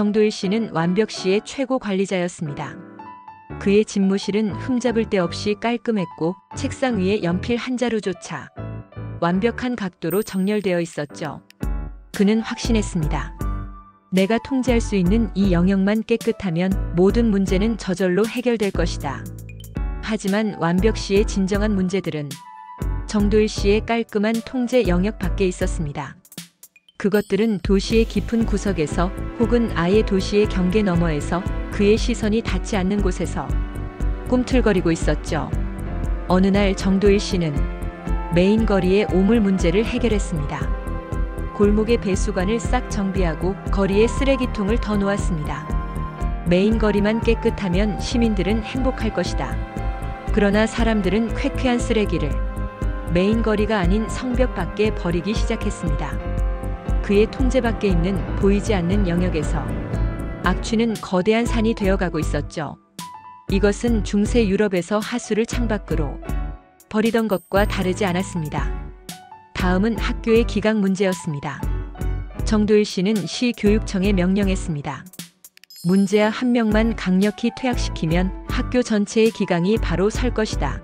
정도일 씨는 완벽 씨의 최고 관리자였습니다. 그의 집무실은 흠잡을 데 없이 깔끔했고 책상 위에 연필 한 자루조차 완벽한 각도로 정렬되어 있었죠. 그는 확신했습니다. 내가 통제할 수 있는 이 영역만 깨끗하면 모든 문제는 저절로 해결될 것이다. 하지만 완벽 씨의 진정한 문제들은 정도일 씨의 깔끔한 통제 영역 밖에 있었습니다. 그것들은 도시의 깊은 구석에서 혹은 아예 도시의 경계 너머에서 그의 시선이 닿지 않는 곳에서 꿈틀거리고 있었죠. 어느 날 정도일 씨는 메인 거리의 오물 문제를 해결했습니다. 골목의 배수관을 싹 정비하고 거리에 쓰레기통을 더 놓았습니다. 메인 거리만 깨끗하면 시민들은 행복할 것이다. 그러나 사람들은 쾌쾌한 쓰레기를 메인 거리가 아닌 성벽 밖에 버리기 시작했습니다. 그의 통제 밖에 있는 보이지 않는 영역에서 악취는 거대한 산이 되어가고 있었죠. 이것은 중세 유럽에서 하수를 창밖으로 버리던 것과 다르지 않았습니다. 다음은 학교의 기강 문제였습니다. 정도일 씨는 시교육청에 명령했습니다. 문제아 한 명만 강력히 퇴학시키면 학교 전체의 기강이 바로 설 것이다.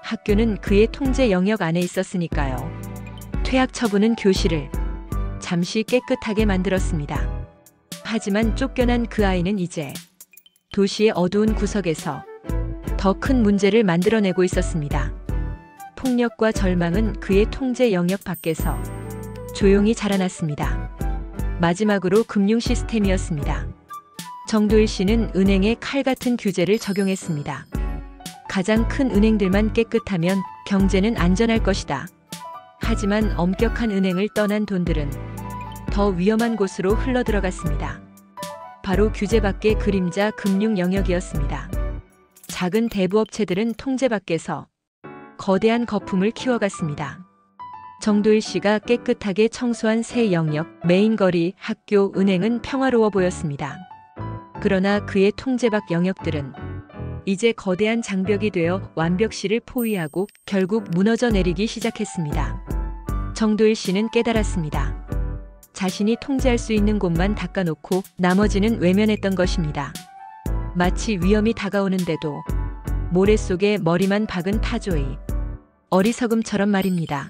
학교는 그의 통제 영역 안에 있었으니까요. 퇴학 처분은 교실을 잠시 깨끗하게 만들었습니다. 하지만 쫓겨난 그 아이는 이제 도시의 어두운 구석에서 더 큰 문제를 만들어내고 있었습니다. 폭력과 절망은 그의 통제 영역 밖에서 조용히 자라났습니다. 마지막으로 금융 시스템이었습니다. 정도일 씨는 은행에 칼 같은 규제를 적용했습니다. 가장 큰 은행들만 깨끗하면 경제는 안전할 것이다. 하지만 엄격한 은행을 떠난 돈들은 더 위험한 곳으로 흘러들어갔습니다. 바로 규제 밖의 그림자 금융 영역이었습니다. 작은 대부업체들은 통제 밖에서 거대한 거품을 키워갔습니다. 정도일 씨가 깨끗하게 청소한 새 영역, 메인 거리, 학교, 은행은 평화로워 보였습니다. 그러나 그의 통제 밖 영역들은 이제 거대한 장벽이 되어 완벽 씨를 포위하고 결국 무너져 내리기 시작했습니다. 정도일 씨는 깨달았습니다. 자신이 통제할 수 있는 곳만 닦아놓고 나머지는 외면했던 것입니다. 마치 위험이 다가오는데도 모래 속에 머리만 박은 타조의 어리석음처럼 말입니다.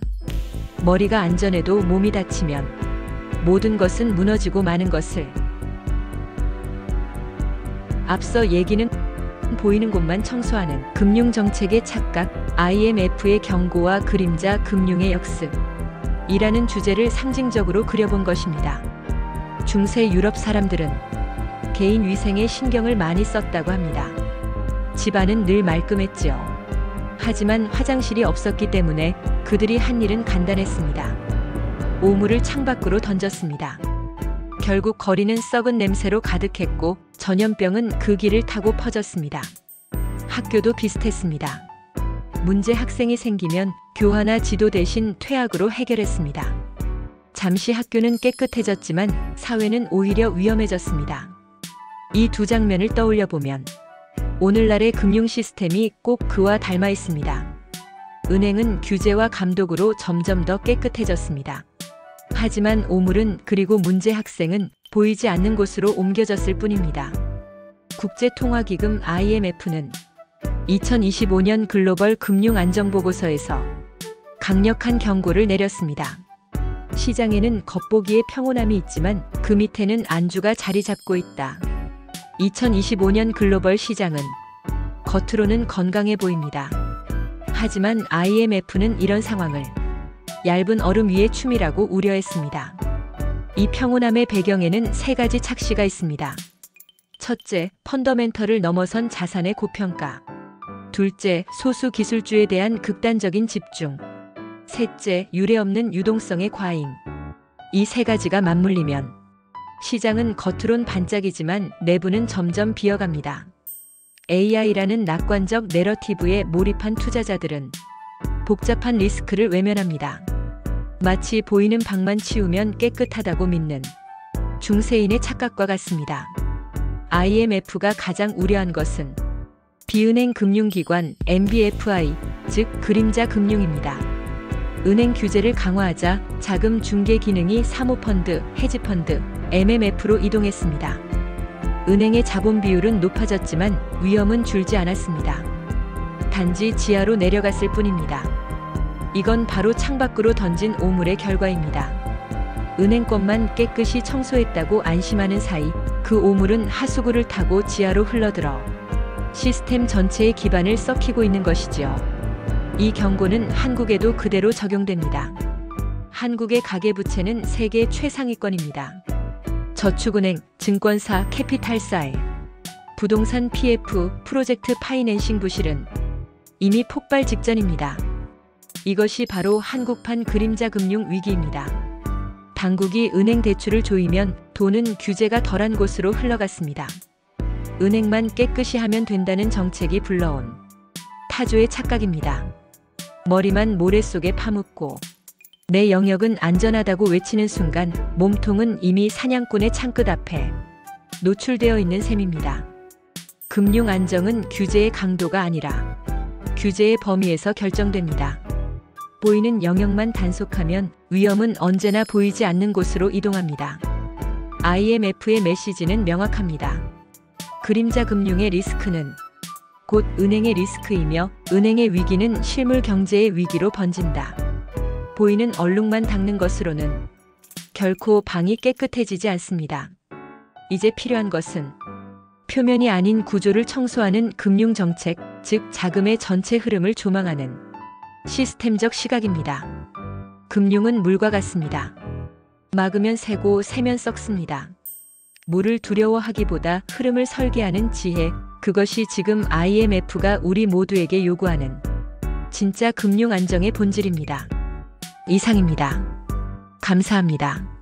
머리가 안전해도 몸이 다치면 모든 것은 무너지고 마는 것을. 앞서 얘기는 보이는 곳만 청소하는 금융정책의 착각, IMF의 경고와 그림자 금융의 역습 이라는 주제를 상징적으로 그려본 것입니다. 중세 유럽 사람들은 개인 위생에 신경을 많이 썼다고 합니다. 집안은 늘 말끔했지요. 하지만 화장실이 없었기 때문에 그들이 한 일은 간단했습니다. 오물을 창밖으로 던졌습니다. 결국 거리는 썩은 냄새로 가득했고 전염병은 그 길을 타고 퍼졌습니다. 학교도 비슷했습니다. 문제 학생이 생기면 교화나 지도 대신 퇴학으로 해결했습니다. 잠시 학교는 깨끗해졌지만 사회는 오히려 위험해졌습니다. 이 두 장면을 떠올려 보면 오늘날의 금융 시스템이 꼭 그와 닮아 있습니다. 은행은 규제와 감독으로 점점 더 깨끗해졌습니다. 하지만 오물은 그리고 문제 학생은 보이지 않는 곳으로 옮겨졌을 뿐입니다. 국제통화기금 IMF는 2025년 글로벌 금융안정보고서에서 강력한 경고를 내렸습니다. 시장에는 겉보기에 평온함이 있지만 그 밑에는 안주가 자리 잡고 있다. 2025년 글로벌 시장은 겉으로는 건강해 보입니다. 하지만 IMF는 이런 상황을 얇은 얼음 위의 춤이라고 우려했습니다. 이 평온함의 배경에는 세 가지 착시가 있습니다. 첫째, 펀더멘털을 넘어선 자산의 고평가. 둘째, 소수 기술주에 대한 극단적인 집중. 셋째, 유례없는 유동성의 과잉. 이 세 가지가 맞물리면 시장은 겉으론 반짝이지만 내부는 점점 비어갑니다. AI라는 낙관적 내러티브에 몰입한 투자자들은 복잡한 리스크를 외면합니다. 마치 보이는 방만 치우면 깨끗하다고 믿는 중세인의 착각과 같습니다. IMF가 가장 우려한 것은 비은행 금융기관 MBFI, 즉 그림자 금융입니다. 은행 규제를 강화하자 자금 중개 기능이 사모펀드, 헤지펀드, MMF로 이동했습니다. 은행의 자본 비율은 높아졌지만 위험은 줄지 않았습니다. 단지 지하로 내려갔을 뿐입니다. 이건 바로 창밖으로 던진 오물의 결과입니다. 은행권만 깨끗이 청소했다고 안심하는 사이 그 오물은 하수구를 타고 지하로 흘러들어 시스템 전체의 기반을 썩히고 있는 것이지요. 이 경고는 한국에도 그대로 적용됩니다. 한국의 가계부채는 세계 최상위권입니다. 저축은행, 증권사, 캐피탈사에 부동산 PF, 프로젝트 파이낸싱 부실은 이미 폭발 직전입니다. 이것이 바로 한국판 그림자 금융 위기입니다. 당국이 은행 대출을 조이면 돈은 규제가 덜한 곳으로 흘러갔습니다. 은행만 깨끗이 하면 된다는 정책이 불러온 타조의 착각입니다. 머리만 모래 속에 파묻고 내 영역은 안전하다고 외치는 순간 몸통은 이미 사냥꾼의 창끝 앞에 노출되어 있는 셈입니다. 금융 안정은 규제의 강도가 아니라 규제의 범위에서 결정됩니다. 보이는 영역만 단속하면 위험은 언제나 보이지 않는 곳으로 이동합니다. IMF의 메시지는 명확합니다. 그림자 금융의 리스크는 곧 은행의 리스크이며 은행의 위기는 실물 경제의 위기로 번진다. 보이는 얼룩만 닦는 것으로는 결코 방이 깨끗해지지 않습니다. 이제 필요한 것은 표면이 아닌 구조를 청소하는 금융정책, 즉 자금의 전체 흐름을 조망하는 시스템적 시각입니다. 금융은 물과 같습니다. 막으면 새고 새면 썩습니다. 물을 두려워하기보다 흐름을 설계하는 지혜, 그것이 지금 IMF가 우리 모두에게 요구하는 진짜 금융 안정의 본질입니다. 이상입니다. 감사합니다.